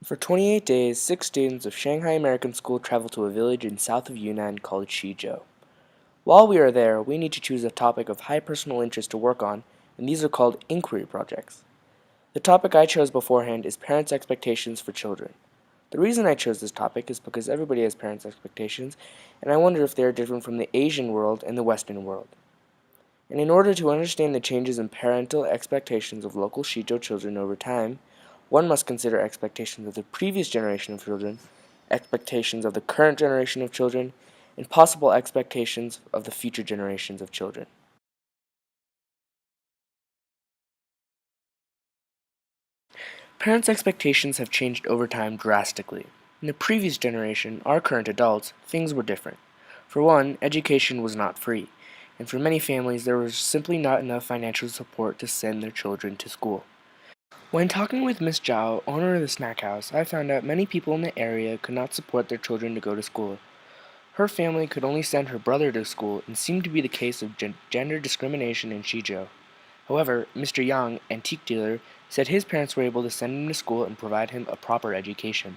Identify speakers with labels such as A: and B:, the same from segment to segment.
A: For 28 days, 6 students of Shanghai American School traveled to a village in south of Yunnan called Shizhou. While we are there, we need to choose a topic of high personal interest to work on, and these are called inquiry projects. The topic I chose beforehand is parents' expectations for children. The reason I chose this topic is because everybody has parents' expectations, and I wonder if they are different from the Asian world and the Western world. And in order to understand the changes in parental expectations of local Shizhou children over time, one must consider expectations of the previous generation of children, expectations of the current generation of children, and possible expectations of the future generations of children. Parents' expectations have changed over time drastically. In the previous generation, our current adults, things were different. For one, education was not free, and for many families there was simply not enough financial support to send their children to school. When talking with Miss Zhao, owner of the snack house, I found out many people in the area could not support their children to go to school. Her family could only send her brother to school and seemed to be the case of gender discrimination in Shizhou. However, Mr. Yang, antique dealer, said his parents were able to send him to school and provide him a proper education.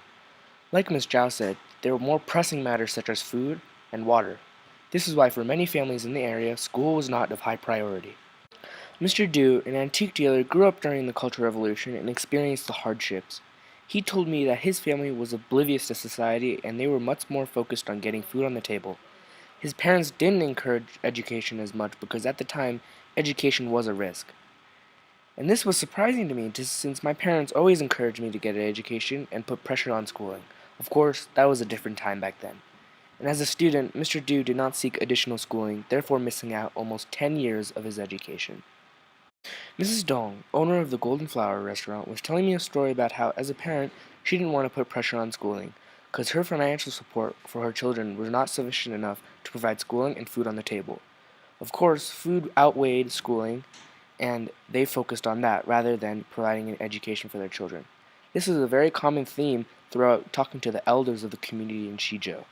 A: Like Miss Zhao said, there were more pressing matters such as food and water. This is why for many families in the area, school was not of high priority. Mr. Du, an antique dealer, grew up during the Cultural Revolution and experienced the hardships. He told me that his family was oblivious to society and they were much more focused on getting food on the table. His parents didn't encourage education as much because at the time, education was a risk. And this was surprising to me since my parents always encouraged me to get an education and put pressure on schooling. Of course, that was a different time back then. And as a student, Mr. Du did not seek additional schooling, therefore missing out almost 10 years of his education. Mrs. Dong, owner of the Golden Flower restaurant, was telling me a story about how, as a parent, she didn't want to put pressure on schooling, because her financial support for her children was not sufficient enough to provide schooling and food on the table. Of course, food outweighed schooling, and they focused on that rather than providing an education for their children. This is a very common theme throughout talking to the elders of the community in Shizhou.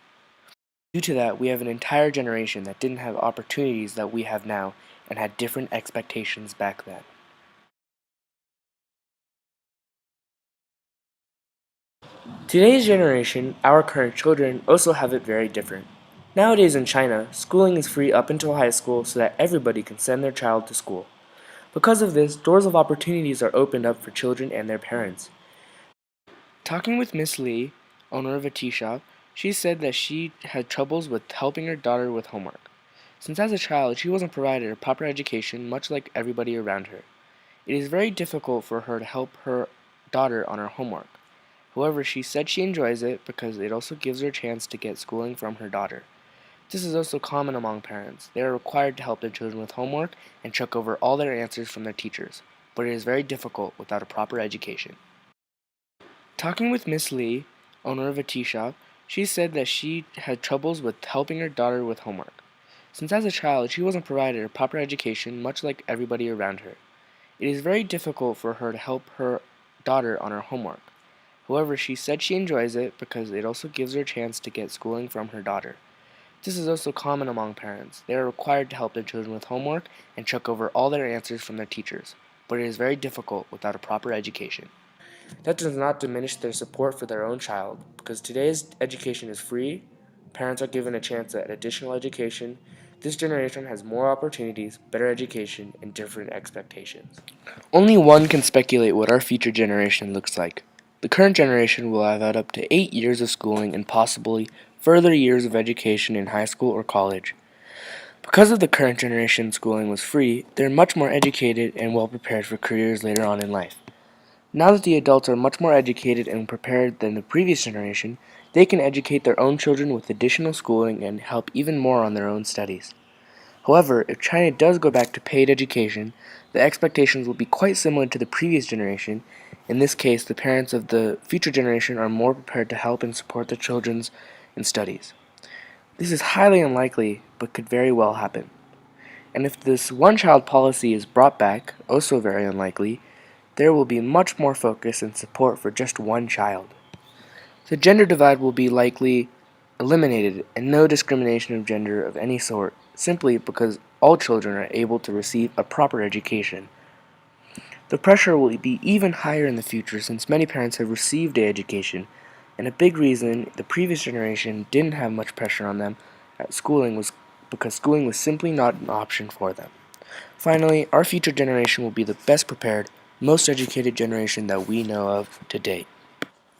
A: Due to that, we have an entire generation that didn't have opportunities that we have now and had different expectations back then. Today's generation, our current children, also have it very different. Nowadays in China, schooling is free up until high school so that everybody can send their child to school. Because of this, doors of opportunities are opened up for children and their parents. Talking with Miss Lee, owner of a tea shop, she said that she had troubles with helping her daughter with homework, since as a child she wasn't provided a proper education much like everybody around her. It is very difficult for her to help her daughter on her homework. However, she said she enjoys it because it also gives her a chance to get schooling from her daughter. This is also common among parents. They are required to help their children with homework and check over all their answers from their teachers, but it is very difficult without a proper education. Talking with Miss Lee, owner of a tea shop, she said that she had troubles with helping her daughter with homework, since as a child she wasn't provided a proper education much like everybody around her. It is very difficult for her to help her daughter on her homework. However, she said she enjoys it because it also gives her a chance to get schooling from her daughter. This is also common among parents. They are required to help their children with homework and check over all their answers from their teachers, but it is very difficult without a proper education. That does not diminish their support for their own child, because today's education is free, parents are given a chance at additional education, this generation has more opportunities, better education, and different expectations. Only one can speculate what our future generation looks like. The current generation will have had up to 8 years of schooling and possibly further years of education in high school or college. Because of the current generation schooling was free, they're much more educated and well prepared for careers later on in life. Now that the adults are much more educated and prepared than the previous generation, they can educate their own children with additional schooling and help even more on their own studies. However, if China does go back to paid education, the expectations will be quite similar to the previous generation. In this case, the parents of the future generation are more prepared to help and support their children's in studies. This is highly unlikely, but could very well happen. And if this one-child policy is brought back, also very unlikely, there will be much more focus and support for just one child. The gender divide will be likely eliminated and no discrimination of gender of any sort, simply because all children are able to receive a proper education. The pressure will be even higher in the future since many parents have received an education, and a big reason the previous generation didn't have much pressure on them at schooling was because schooling was simply not an option for them. Finally, our future generation will be the best prepared, most educated generation that we know of to date.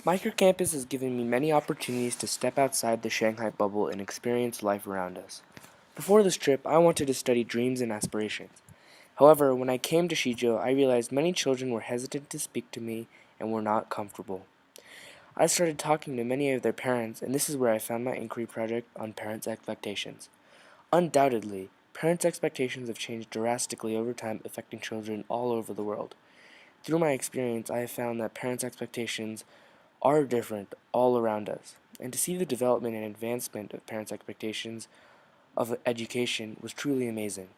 A: Microcampus has given me many opportunities to step outside the Shanghai bubble and experience life around us. Before this trip, I wanted to study dreams and aspirations. However, when I came to Shizhou, I realized many children were hesitant to speak to me and were not comfortable. I started talking to many of their parents, and this is where I found my inquiry project on parents' expectations. Undoubtedly, parents' expectations have changed drastically over time, affecting children all over the world. Through my experience, I have found that parents' expectations are different all around us, and to see the development and advancement of parents' expectations of education was truly amazing.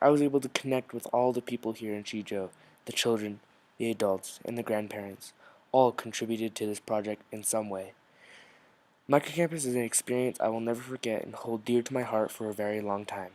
A: I was able to connect with all the people here in Shizhou, the children, the adults, and the grandparents. All contributed to this project in some way. Microcampus is an experience I will never forget and hold dear to my heart for a very long time.